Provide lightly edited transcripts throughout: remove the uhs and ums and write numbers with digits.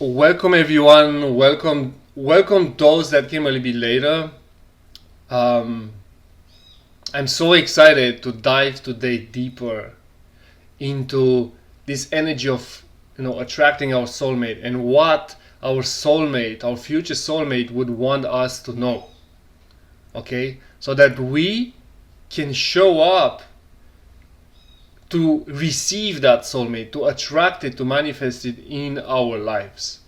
Welcome everyone. Welcome those that came a little bit later. Um, I'm so excited to dive today deeper into this energy of attracting our soulmate and what our soulmate, our future soulmate, would want us to know. Okay, so that we can show up to receive that soulmate, to attract it, to manifest it in our lives.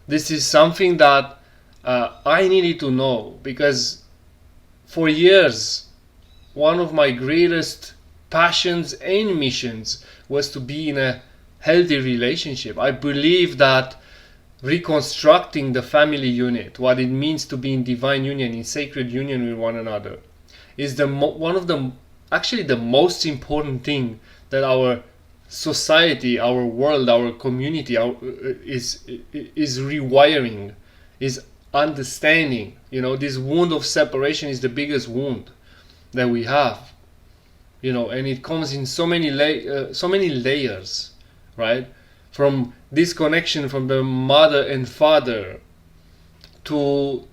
This is something that I needed to know because for years, one of my greatest passions and missions was to be in a healthy relationship. I believe that reconstructing the family unit, what it means to be in divine union, in sacred union with one another, is one of the actually the most important thing that our society, our world, our community is rewiring, is understanding. This wound of separation is the biggest wound that we have. And it comes in so many layers, right? From disconnection from the mother and father to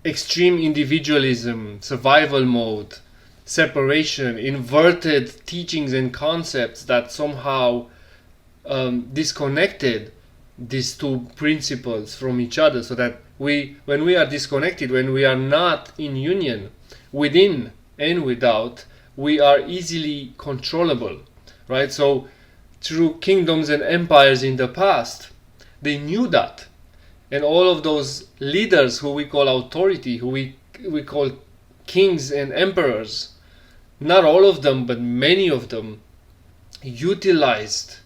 extreme individualism, survival mode, separation, inverted teachings and concepts that somehow disconnected these two principles from each other, so that when we are disconnected, when we are not in union within and without, we are easily controllable, right? So through kingdoms and empires in the past, they knew that. And all of those leaders who we call authority, who we call kings and emperors, not all of them, but many of them, utilized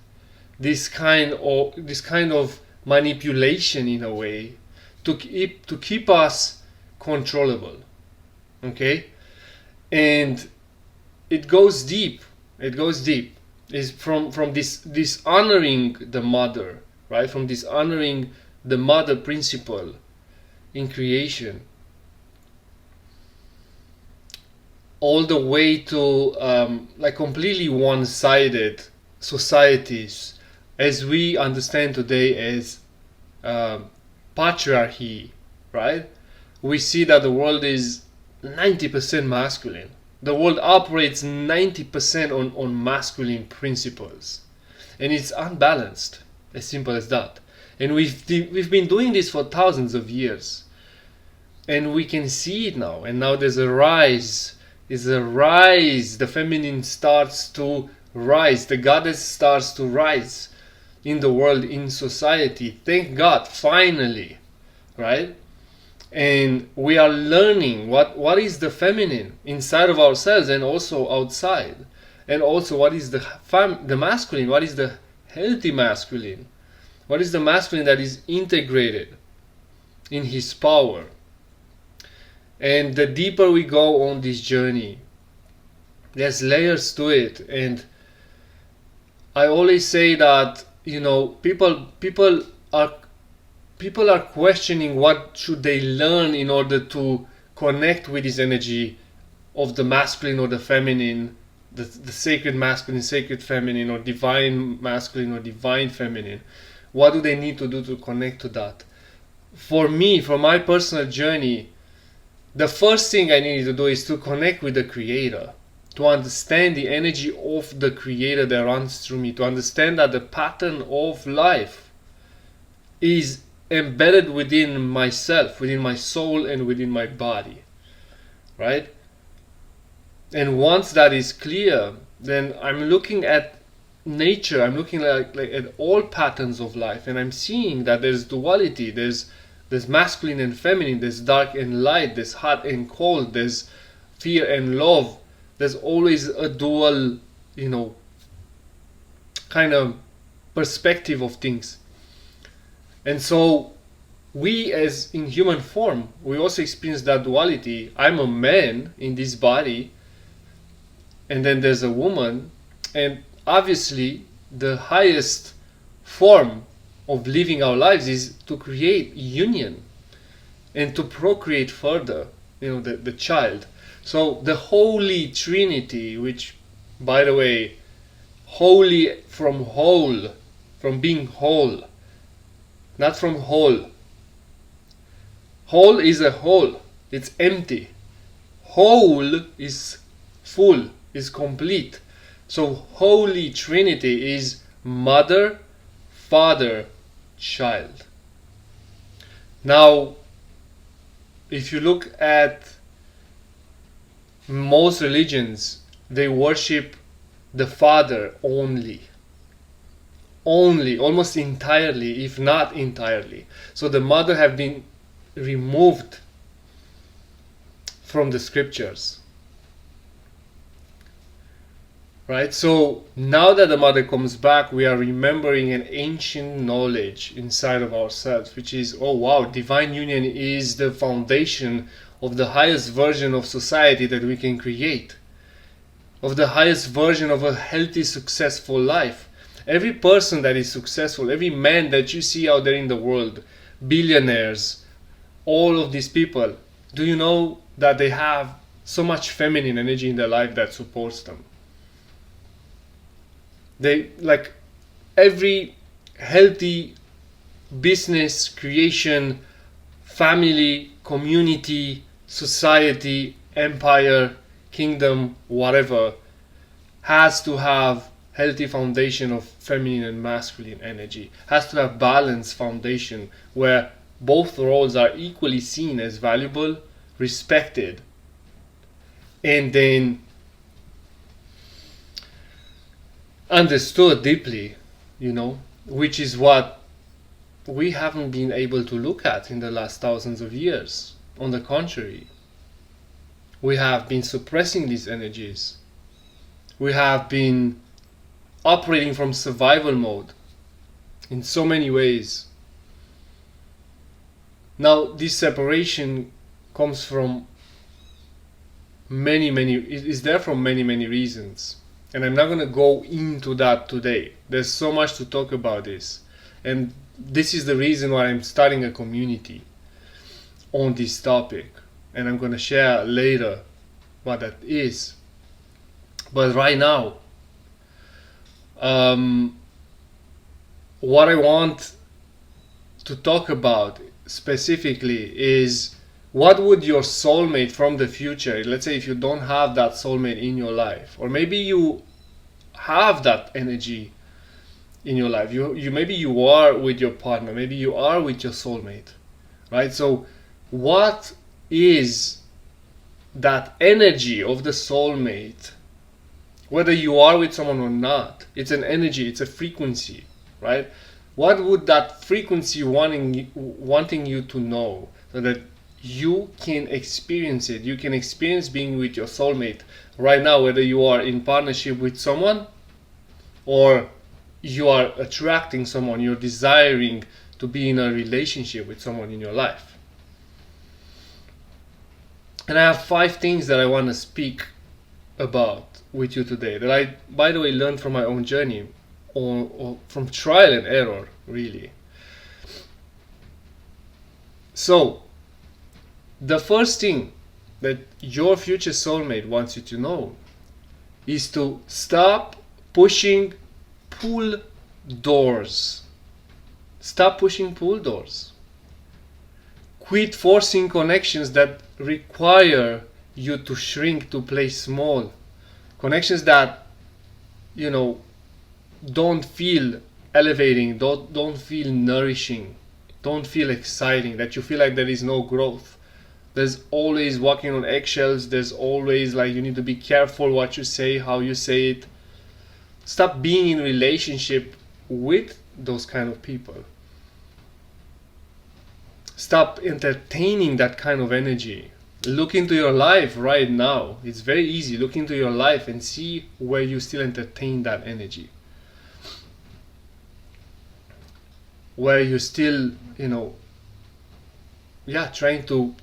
this kind of manipulation in a way to keep us controllable. Okay? And it goes deep. It's from this dishonoring the mother, right? From dishonoring the mother principle in creation, all the way to completely one-sided societies as we understand today as patriarchy, right? We see that the world is 90% masculine. The world operates 90% on masculine principles, and it's unbalanced, as simple as that. And we've been doing this for thousands of years, and we can see it now. And now there's a rise. The feminine starts to rise. The goddess starts to rise in the world, in society. Thank God, finally, right? And we are learning what is the feminine inside of ourselves and also outside, and also what is the masculine, what is the healthy masculine, what is the masculine that is integrated in his power. And the deeper we go on this journey, there's layers to it. And I always say that people are questioning what should they learn in order to connect with this energy of the masculine or the feminine, the sacred masculine, sacred feminine, or divine masculine or divine feminine. What do they need to do to connect to that? For me, for my personal journey, the first thing I needed to do is to connect with the Creator, to understand the energy of the Creator that runs through me, to understand that the pattern of life is embedded within myself, within my soul, and within my body, right? And once that is clear, then I'm looking at nature, I'm looking like at all patterns of life, and I'm seeing that there's duality, there's masculine and feminine, there's dark and light, there's hot and cold, there's fear and love. There's always a dual, kind of perspective of things. And so we, as in human form, we also experience that duality. I'm a man in this body, and then there's a woman, and obviously the highest form of living our lives is to create union and to procreate further, the child. So the Holy Trinity, which, by the way, holy from whole, from being whole, not from whole. Whole is a whole, it's empty. Whole is full, is complete. So Holy Trinity is mother, father, child. Now, if you look at most religions, they worship the father only, almost entirely, if not entirely. So the mother have been removed from the scriptures, right? So now that the mother comes back, we are remembering an ancient knowledge inside of ourselves, which is, oh wow, divine union is the foundation of the highest version of society that we can create, of the highest version of a healthy, successful life. Every person that is successful, every man that you see out there in the world, billionaires, all of these people, do you know that they have so much feminine energy in their life that supports them? They, like, every healthy business, creation, family, community, society, empire, kingdom, whatever, has to have healthy foundation of feminine and masculine energy, has to have balanced foundation where both roles are equally seen as valuable, respected, and then understood deeply, which is what we haven't been able to look at in the last thousands of years. On the contrary, we have been suppressing these energies. We have been operating from survival mode in so many ways. Now, this separation comes from is there for many reasons. And I'm not going to go into that today. There's so much to talk about this. And this is the reason why I'm starting a community on this topic. And I'm going to share later what that is. But right now, what I want to talk about specifically is, what would your soulmate from the future, let's say if you don't have that soulmate in your life, or maybe you have that energy in your life, you maybe you are with your partner, maybe you are with your soulmate, right? So what is that energy of the soulmate, whether you are with someone or not? It's an energy, it's a frequency, right? What would that frequency wanting you to know, so that you can experience it? You can experience being with your soulmate right now, whether you are in partnership with someone or you are attracting someone, you're desiring to be in a relationship with someone in your life. And I have 5 things that I want to speak about with you today, that I, by the way, learned from my own journey, or from trial and error, really. So, the first thing that your future soulmate wants you to know is to stop pushing pull doors. Stop pushing pull doors. Quit forcing connections that require you to shrink, to play small. Connections that, don't feel elevating, don't feel nourishing, don't feel exciting, that you feel like there is no growth. There's always walking on eggshells. There's always like you need to be careful what you say, how you say it. Stop being in relationship with those kind of people. Stop entertaining that kind of energy. Look into your life right now. It's very easy. Look into your life and see where you still entertain that energy. Where you still, trying to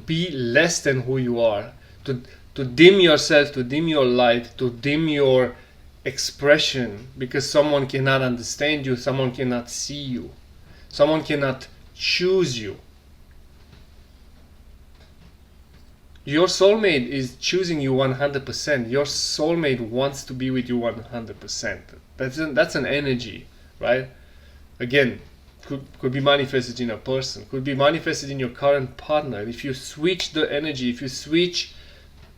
be less than who you are, to dim yourself, to dim your light, to dim your expression, because someone cannot understand you, someone cannot see you, someone cannot choose you. Your soulmate is choosing you 100%. Your soulmate wants to be with you 100%. That's an energy, right? Again, could be manifested in a person, could be manifested in your current partner. If you switch the energy, if you switch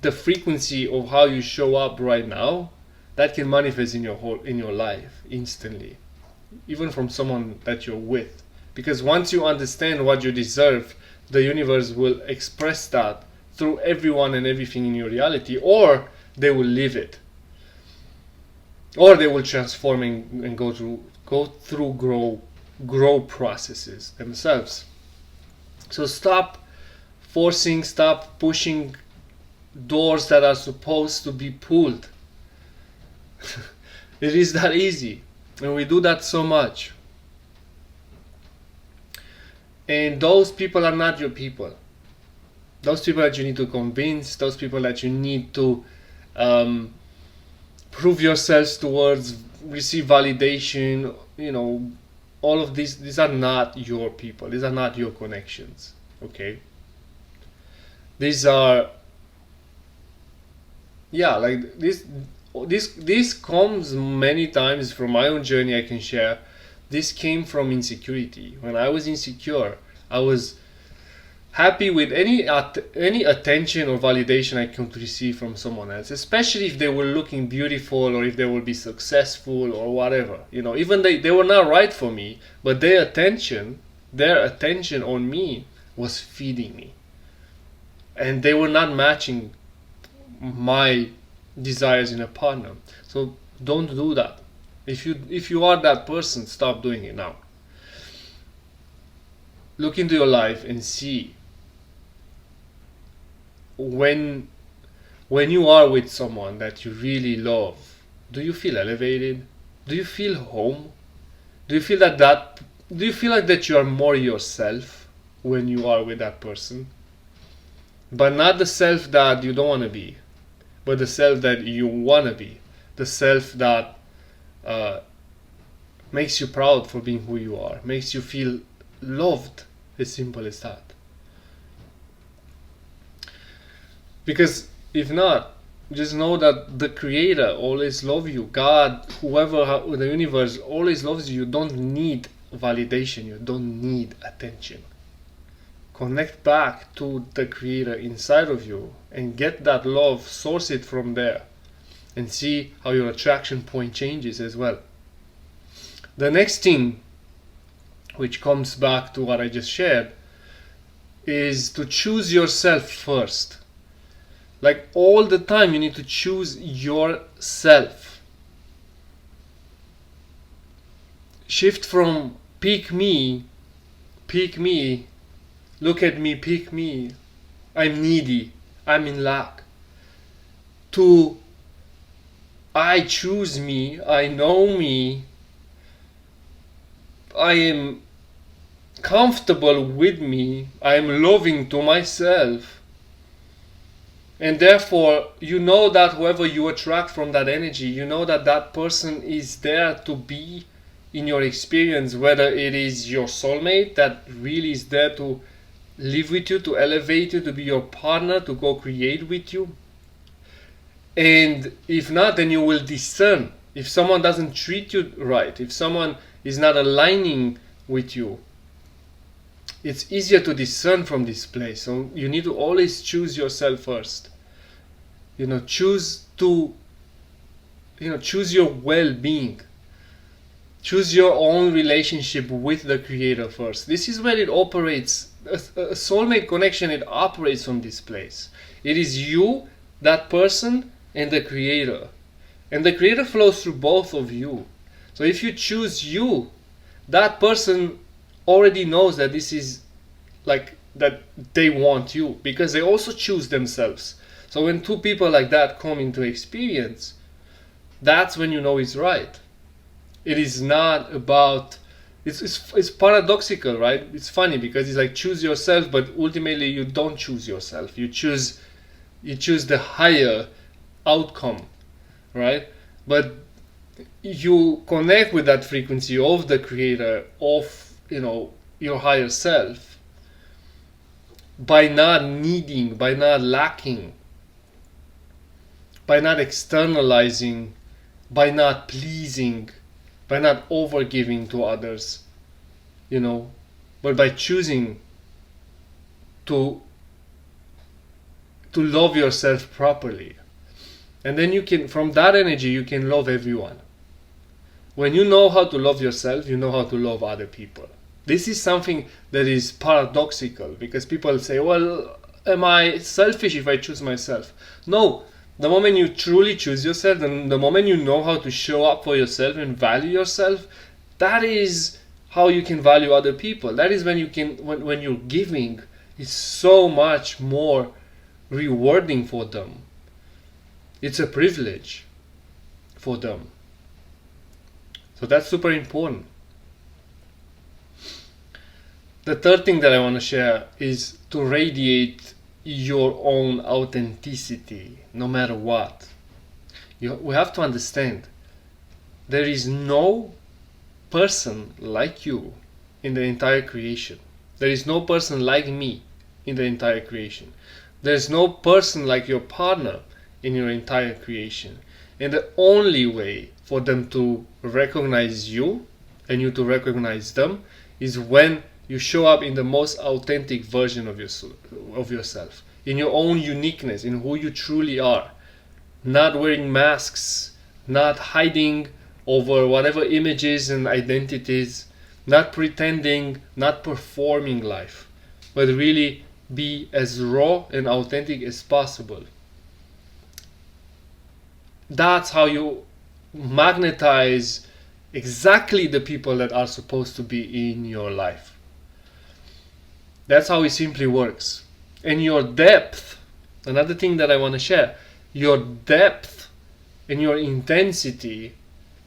the frequency of how you show up right now, that can manifest in your life instantly, even from someone that you're with. Because once you understand what you deserve, the universe will express that through everyone and everything in your reality, or they will live it, or they will transform and go through grow processes themselves. So stop forcing, stop pushing doors that are supposed to be pulled. It is that easy, and we do that so much. And those people are not your people. Those people that you need to convince, those people that you need to prove yourselves towards, receive validation, all of these are not your people. These are not your connections. Okay? These are, like this comes many times from my own journey. I can share. This came from insecurity. When I was insecure, I was happy with any attention or validation I could receive from someone else, especially if they were looking beautiful or if they would be successful or whatever. Even they were not right for me, but their attention on me was feeding me, and they were not matching my desires in a partner. So don't do that. If you are that person, stop doing it now. Look into your life and see when you are with someone that you really love, do you feel elevated? Do you feel home? Do you feel like that you are more yourself when you are with that person? But not the self that you don't want to be, but the self that you want to be. The self that makes you proud for being who you are, makes you feel loved, as simple as that. Because if not, just know that the Creator always loves you. God, whoever, the universe always loves you. You don't need validation. You don't need attention. Connect back to the Creator inside of you and get that love, source it from there, and see how your attraction point changes as well. The next thing, which comes back to what I just shared, is to choose yourself first. Like all the time, you need to choose yourself. Shift from pick me, look at me, pick me, I'm needy, I'm in lack, to I choose me, I know me, I am comfortable with me, I am loving to myself. And therefore, you know that whoever you attract from that energy, you know that that person is there to be in your experience, whether it is your soulmate that really is there to live with you, to elevate you, to be your partner, to go create with you. And if not, then you will discern. If someone doesn't treat you right, if someone is not aligning with you, it's easier to discern from this place. So you need to always choose yourself first. Choose your well-being. Choose your own relationship with the Creator first. This is where it operates. A soulmate connection, it operates from this place. It is you, that person, and the Creator. And the Creator flows through both of you. So if you choose you, that person already knows that this is like that they want you, because they also choose themselves. So when two people like that come into experience, that's when you know it's right. It is not about, it's paradoxical, right? It's funny because it's like choose yourself, but ultimately you don't choose yourself. You choose the higher outcome, right? But you connect with that frequency of the Creator, of your higher self, by not needing, by not lacking, by not externalizing, by not pleasing, by not overgiving to others. you know, but by choosing to love yourself properly. And then you can, from that energy, you can love everyone. When you know how to love yourself, you know how to love other people. This is something that is paradoxical, because people say, well, am I selfish if I choose myself? No. The moment you truly choose yourself, and the moment you know how to show up for yourself and value yourself, that is how you can value other people. That is when you can, when you're giving, it's so much more rewarding for them. It's a privilege for them. So that's super important. The third thing that I want to share is to radiate your own authenticity, no matter what. We have to understand there is no person like you in the entire creation. There is no person like me in the entire creation. There is no person like your partner in your entire creation. And the only way for them to recognize you and you to recognize them is when you show up in the most authentic version of yourself, in your own uniqueness, in who you truly are. Not wearing masks, not hiding over whatever images and identities, not pretending, not performing life, but really be as raw and authentic as possible. That's how you magnetize exactly the people that are supposed to be in your life. That's how it simply works. And your depth, another thing that I want to share, your depth and your intensity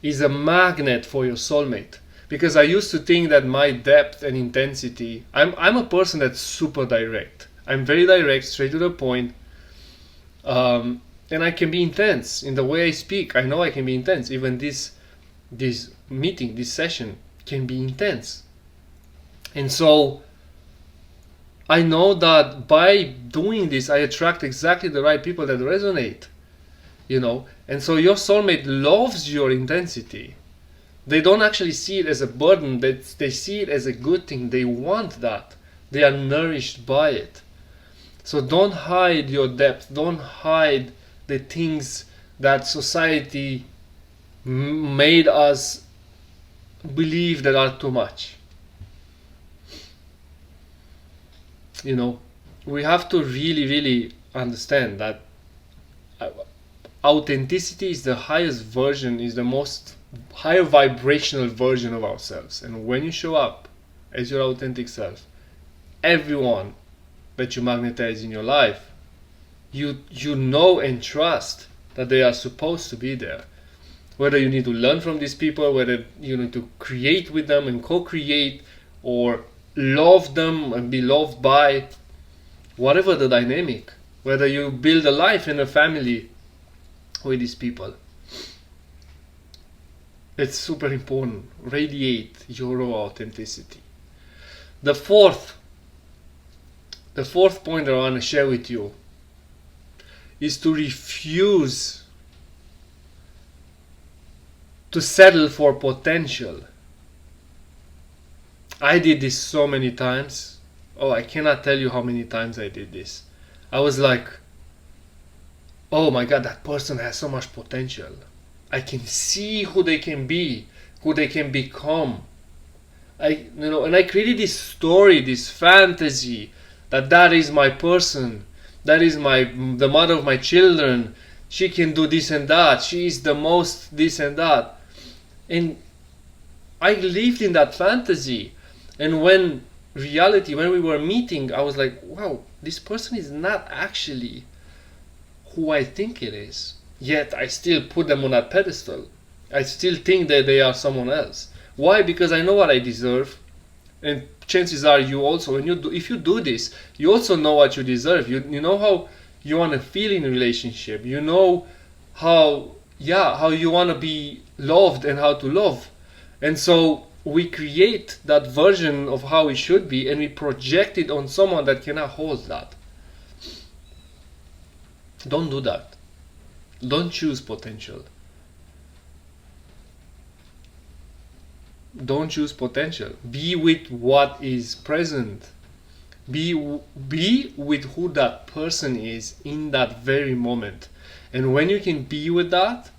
is a magnet for your soulmate. Because I used to think that my depth and intensity, I'm a person that's super direct. I'm very direct, straight to the point. And I can be intense in the way I speak. I know I can be intense. Even this meeting, this session can be intense. And so I know that by doing this, I attract exactly the right people that resonate, you know. And so your soulmate loves your intensity. They don't actually see it as a burden, they see it as a good thing. They want that. They are nourished by it. So don't hide your depth. Don't hide the things that society made us believe that are too much. You know, we have to really, really understand that authenticity is the highest version, is the most higher vibrational version of ourselves. And when you show up as your authentic self, everyone that you magnetize in your life, you know and trust that they are supposed to be there. Whether you need to learn from these people, whether you need to create with them and co-create, or love them and be loved by, whatever the dynamic, whether you build a life and a family with these people, it's super important. Radiate your raw authenticity. The fourth point that I want to share with you is to refuse to settle for potential. I did this so many times. Oh, I cannot tell you how many times I did this. I was like, oh my God, that person has so much potential. I can see who they can be, who they can become. And I created this story, this fantasy, that is my person, that is the mother of my children. She can do this and that. She is the most this and that. And I lived in that fantasy. And when we were meeting, I was like, wow, this person is not actually who I think it is. Yet I still put them on that pedestal. I still think that they are someone else. Why? Because I know what I deserve. And chances are you also, if you do this, you also know what you deserve. You know how you want to feel in a relationship. You know how you want to be loved and how to love. And so we create that version of how it should be, and we project it on someone that cannot hold that. Don't do that. Don't choose potential. Don't choose potential. Be with what is present. Be with who that person is in that very moment. And when you can be with that,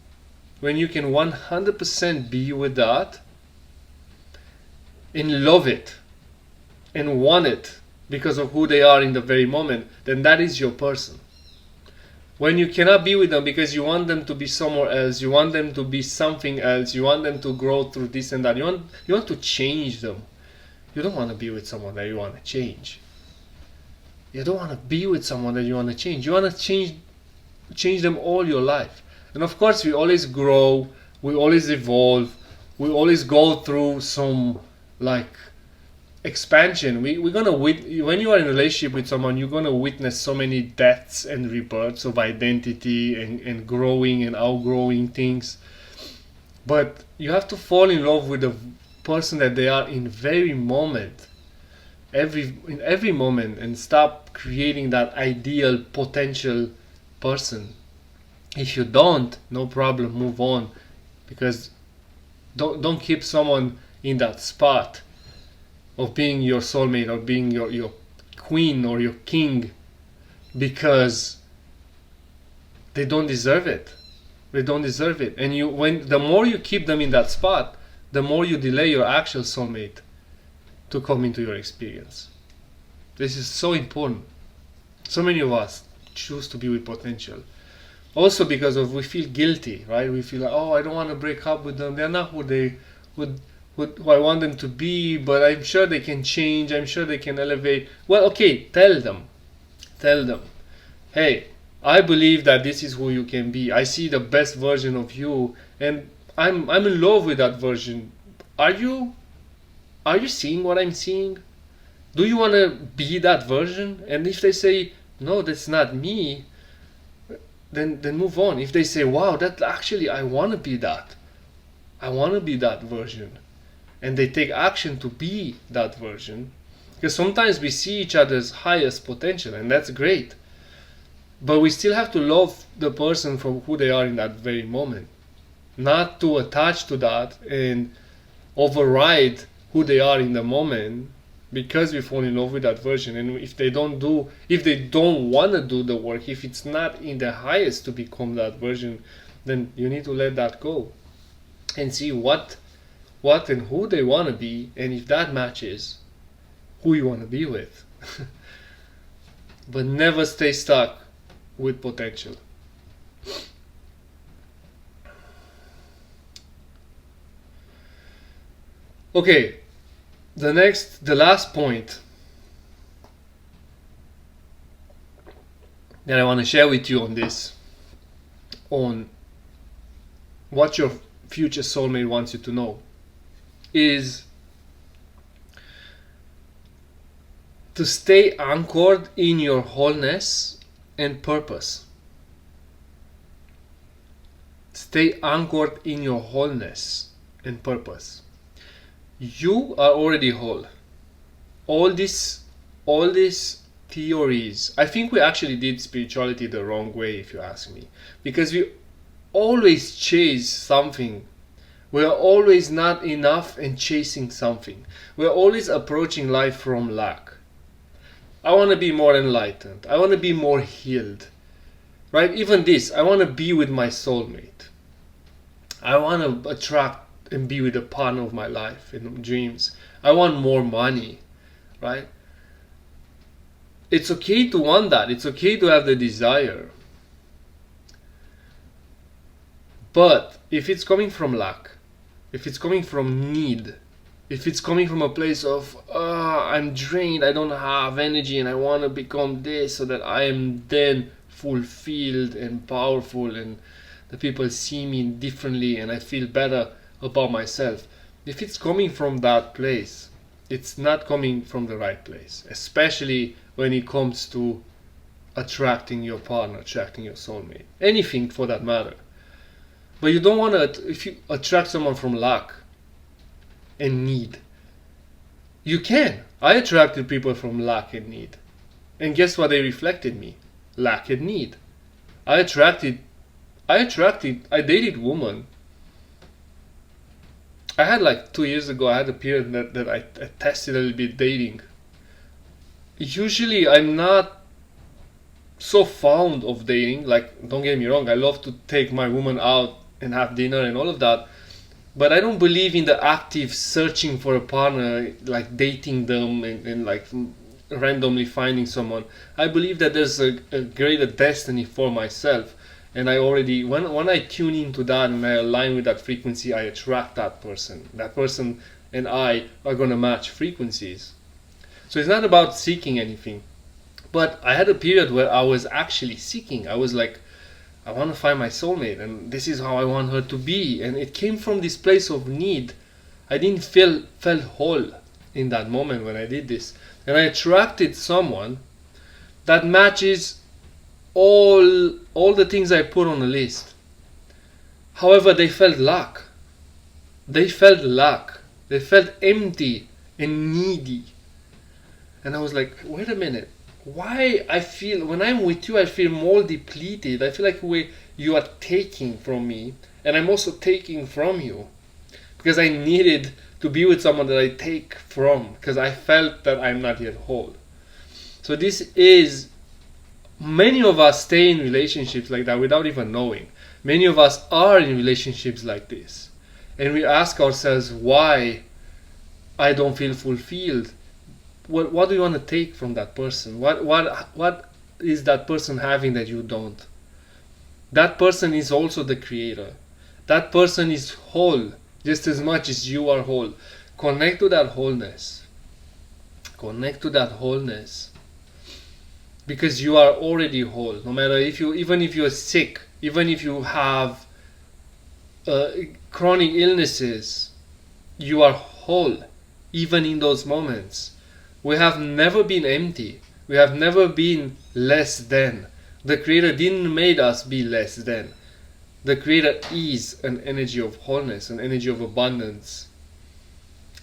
when you can 100% be with that and love it and want it because of who they are in the very moment, then that is your person. When you cannot be with them because you want them to be somewhere else, you want them to be something else, you want them to grow through this and that, you want to change them. You don't want to be with someone that you want to change. You don't want to be with someone that you want to change. You want to change them all your life. And of course, we always grow, we always evolve, we always go through some like expansion. We're gonna when you are in a relationship with someone, you're gonna witness so many deaths and rebirths of identity and growing and outgrowing things. But you have to fall in love with the person that they are in every moment, in every moment, and stop creating that ideal potential person. If you don't, no problem, move on, because don't keep someone in that spot of being your soulmate or being your queen or your king, because they don't deserve it. They don't deserve it. And the more you keep them in that spot, the more you delay your actual soulmate to come into your experience. This is so important. So many of us choose to be with potential. Also because we feel guilty, right? We feel like, oh, I don't want to break up with them. They're not who I want them to be, but I'm sure they can change. I'm sure they can elevate. Well, okay, tell them, hey, I believe that this is who you can be. I see the best version of you, and I'm in love with that version. Are you seeing what I'm seeing? Do you want to be that version? And if they say, no, that's not me, then move on. If they say, wow, that actually, I want to be that. I want to be that version. And they take action to be that version. Because sometimes we see each other's highest potential, and that's great. But we still have to love the person for who they are in that very moment. Not to attach to that and override who they are in the moment because we fall in love with that version. And if they don't want to do the work, if it's not in the highest to become that version, then you need to let that go and see what and who they want to be, and if that matches who you want to be with. But never stay stuck with potential. Okay, the last point that I want to share with you on this, on what your future soulmate wants you to know, is to stay anchored in your wholeness and purpose. Stay anchored in your wholeness and purpose. You are already whole. All these theories, I think we actually did spirituality the wrong way, if you ask me, because we always chase something. We're always not enough and chasing something. We're always approaching life from lack. I want to be more enlightened. I want to be more healed. Right? Even this, I want to be with my soulmate. I want to attract and be with the partner of my life and dreams. I want more money. Right? It's okay to want that. It's okay to have the desire. But if it's coming from lack, if it's coming from need, if it's coming from a place of, I'm drained, I don't have energy, and I want to become this so that I am then fulfilled and powerful, and the people see me differently, and I feel better about myself. If it's coming from that place, it's not coming from the right place, especially when it comes to attracting your partner, attracting your soulmate, anything for that matter. But you don't want to, if you attract someone from lack and need, you can. I attracted people from lack and need. And guess what they reflected me? Lack and need. I dated women I had like 2 years ago, I had a period that I tested a little bit dating. Usually I'm not so fond of dating. Like, don't get me wrong, I love to take my woman out and have dinner and all of that. But I don't believe in the active searching for a partner, like dating them and like randomly finding someone. I believe that there's a greater destiny for myself. And I already, when I tune into that and I align with that frequency, I attract that person. That person and I are going to match frequencies. So it's not about seeking anything. But I had a period where I was actually seeking. I was like, I want to find my soulmate, and this is how I want her to be. And it came from this place of need. I didn't felt whole in that moment when I did this. And I attracted someone that matches all the things I put on the list. However, they felt lack. They felt lack. They felt empty and needy. And I was like, wait a minute. Why I feel, when I'm with you, I feel more depleted. I feel like you are taking from me, and I'm also taking from you. Because I needed to be with someone that I take from, because I felt that I'm not yet whole. So this is, many of us stay in relationships like that without even knowing. Many of us are in relationships like this. And we ask ourselves, why I don't feel fulfilled. What do you want to take from that person? What is that person having that you don't? That person is also the creator. That person is whole just as much as you are whole. Connect to that wholeness. Connect to that wholeness. Because you are already whole. No matter even if you're sick, even if you have chronic illnesses, you are whole. Even in those moments. We have never been empty. We have never been less than. The Creator didn't make us be less than. The Creator is an energy of wholeness, an energy of abundance.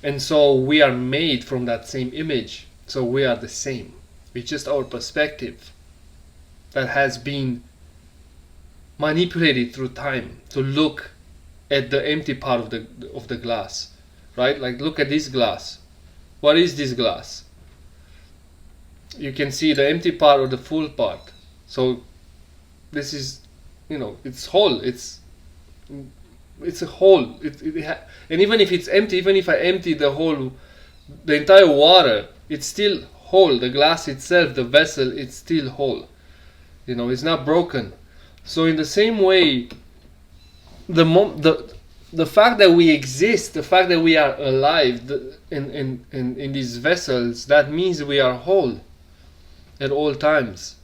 And so we are made from that same image. So we are the same. It's just our perspective that has been manipulated through time to look at the empty part of the glass. Right? Like, look at this glass. What is this glass? You can see the empty part or the full part. So this is, it's whole. It's a whole. And even if it's empty, even if I empty the entire water, it's still whole. The glass itself, the vessel, it's still whole. It's not broken. So in the same way, the fact that we exist, the fact that we are alive in these vessels, that means we are whole at all times.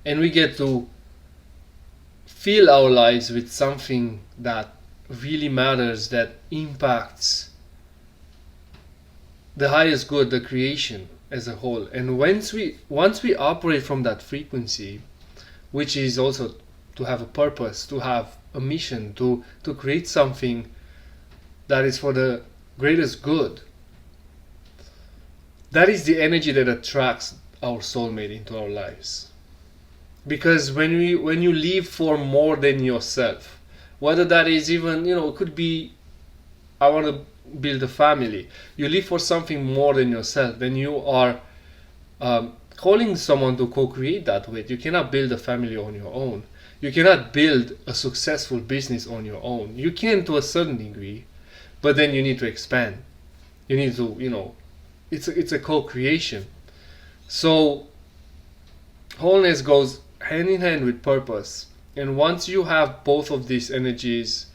And we get to fill our lives with something that really matters, that impacts the highest good, the creation as a whole. And once we operate from that frequency, which is also to have a purpose, to have a mission, to create something that is for the greatest good, that is the energy that attracts our soulmate into our lives. Because when you live for more than yourself, whether that is even, it could be, I want to build a family. You live for something more than yourself, then you are calling someone to co-create that with. You cannot build a family on your own. You cannot build a successful business on your own. You can to a certain degree, but then you need to expand. You need to, it's a co-creation. So wholeness goes hand in hand with purpose. And once you have both of these energies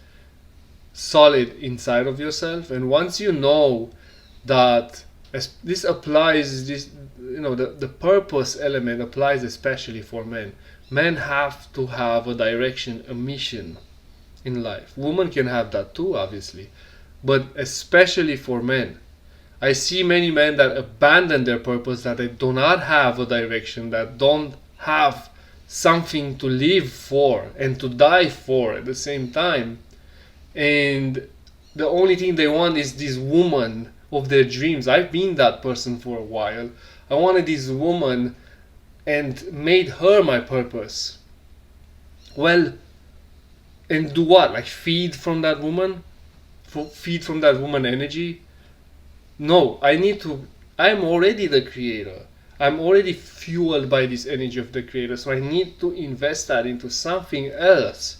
solid inside of yourself, and once you know that this applies, the purpose element applies especially for men. Men have to have a direction, a mission in life. Women can have that too, obviously, but especially for men. I see many men that abandon their purpose, that they do not have a direction, that don't have something to live for and to die for at the same time. And the only thing they want is this woman of their dreams. I've been that person for a while. I wanted this woman and made her my purpose. Well, and do what? Like feed from that woman? feed from that woman energy. No, I'm already the creator. I'm already fueled by this energy of the creator. So I need to invest that into something else,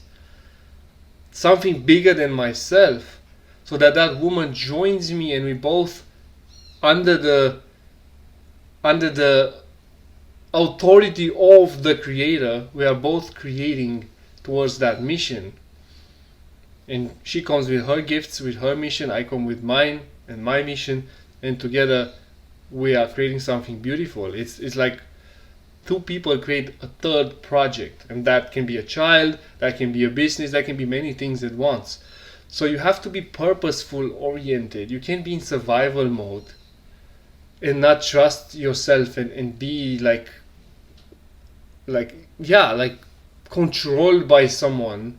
something bigger than myself, so that that woman joins me and we both, under the authority of the creator, we are both creating towards that mission. And she comes with her gifts, with her mission, I come with mine and my mission, and together we are creating something beautiful. It's like two people create a third project, and that can be a child, that can be a business, that can be many things at once. So you have to be purposeful oriented. You can't be in survival mode and not trust yourself and be like controlled by someone,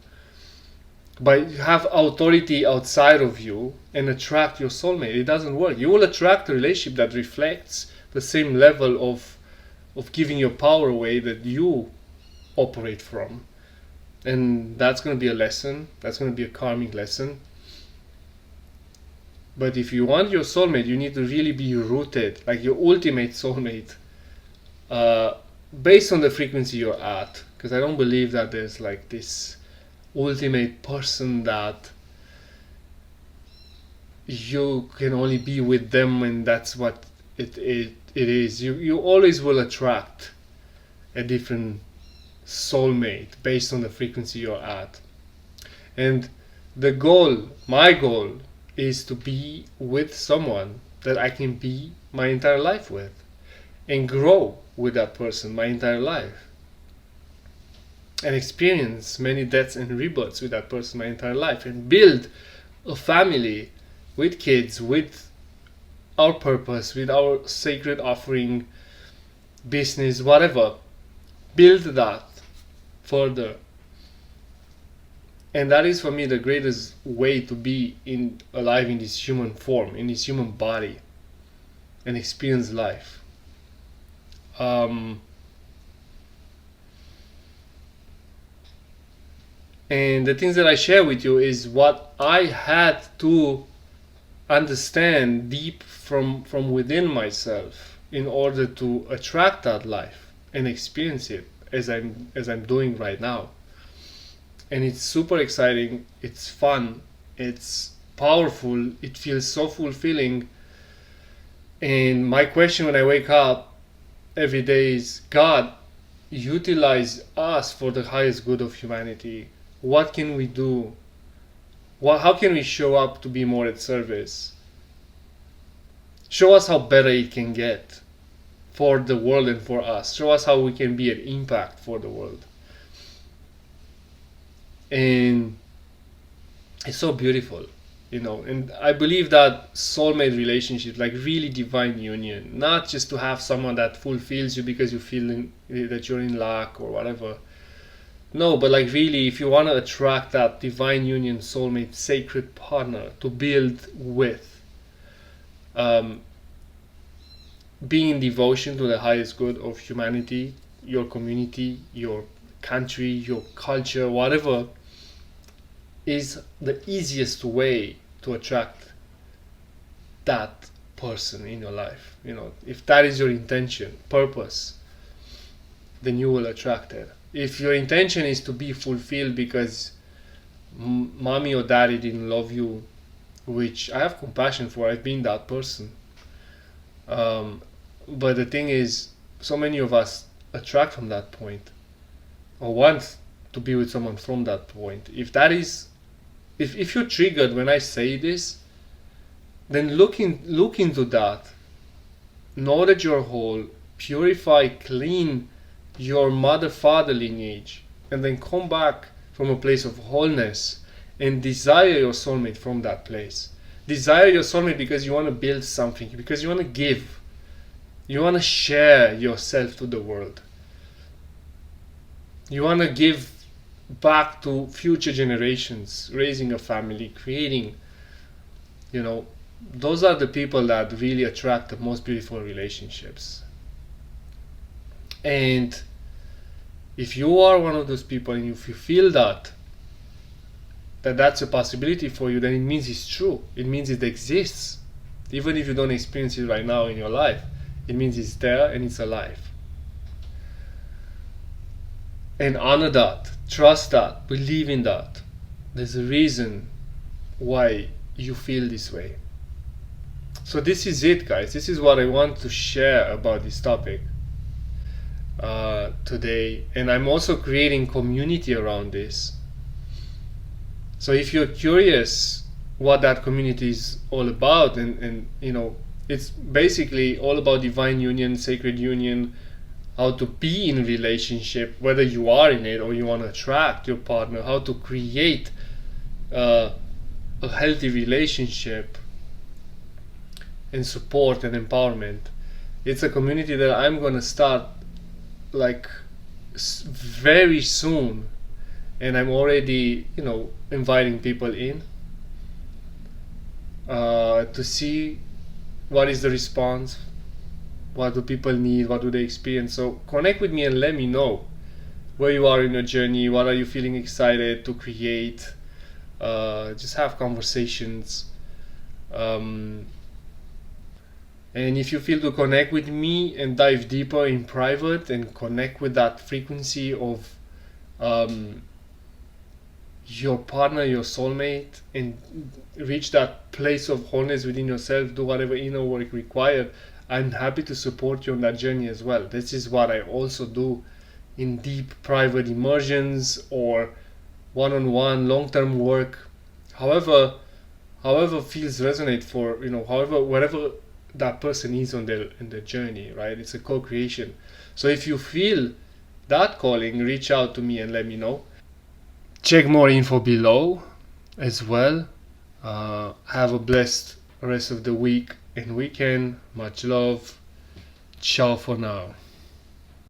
but you have authority outside of you and attract your soulmate. It doesn't work. You will attract a relationship that reflects the same level of giving your power away that you operate from. And that's going to be a lesson. That's going to be a karmic lesson. But if you want your soulmate, you need to really be rooted, like your ultimate soulmate, based on the frequency you're at. Because I don't believe that there's like this ultimate person that you can only be with them and that's what it is. You always will attract a different soulmate based on the frequency you're at. And my goal is to be with someone that I can be my entire life with and grow with that person my entire life and experience many deaths and rebirths with that person my entire life and build a family with kids, with our purpose, with our sacred offering, business, whatever. Build that further. And that is for me the greatest way to be alive in this human form, in this human body, and experience life. And the things that I share with you is what I had to understand deep from within myself in order to attract that life and experience it as I'm doing right now. And it's super exciting, it's fun, it's powerful, it feels so fulfilling. And my question when I wake up every day is, God, utilize us for the highest good of humanity. What can we do? How can we show up to be more at service? Show us how better it can get for the world and for us. Show us how we can be an impact for the world. And it's so beautiful, and I believe that soulmate relationships, like really divine union, not just to have someone that fulfills you because you feel that you're in luck or whatever. No, but like really, if you want to attract that divine union, soulmate, sacred partner to build with, being in devotion to the highest good of humanity, your community, your country, your culture, whatever, is the easiest way to attract that person in your life. If that is your intention, purpose, then you will attract it. If your intention is to be fulfilled because mommy or daddy didn't love you, which I have compassion for, I've been that person. But the thing is, so many of us attract from that point or want to be with someone from that point. If you're triggered when I say this, then look into that. Know that you're whole, purify, clean your mother-father lineage, and then come back from a place of wholeness and desire your soulmate from that place. Desire your soulmate because you want to build something, because you want to give. You want to share yourself to the world. You want to give back to future generations, raising a family, creating, those are the people that really attract the most beautiful relationships. And if you are one of those people and if you feel that, that's a possibility for you, then it means it's true. It means it exists. Even if you don't experience it right now in your life, it means it's there and it's alive. And honor that, trust that, believe in that. There's a reason why you feel this way. So this is it, guys. This is what I want to share about this topic today. And I'm also creating community around this. So if you're curious what that community is all about, and you know, it's basically all about divine union, sacred union, how to be in a relationship, whether you are in it or you want to attract your partner, how to create a healthy relationship and support and empowerment. It's a community that I'm gonna start like very soon, and I'm already, you know, inviting people in to see what is the response, what do people need, what do they experience. So connect with me and let me know where you are in your journey, what are you feeling excited to create. Just have conversations. And if you feel to connect with me and dive deeper in private and connect with that frequency of your partner, your soulmate, and reach that place of wholeness within yourself, do whatever inner work required, I'm happy to support you on that journey as well. This is what I also do in deep private immersions or one-on-one long-term work. However feels resonate for, you know, however, wherever that person is on their journey, right? It's a co-creation. So if you feel that calling, reach out to me and let me know. Check more info below as well. Have a blessed rest of the week and weekend. Much love. Ciao for now.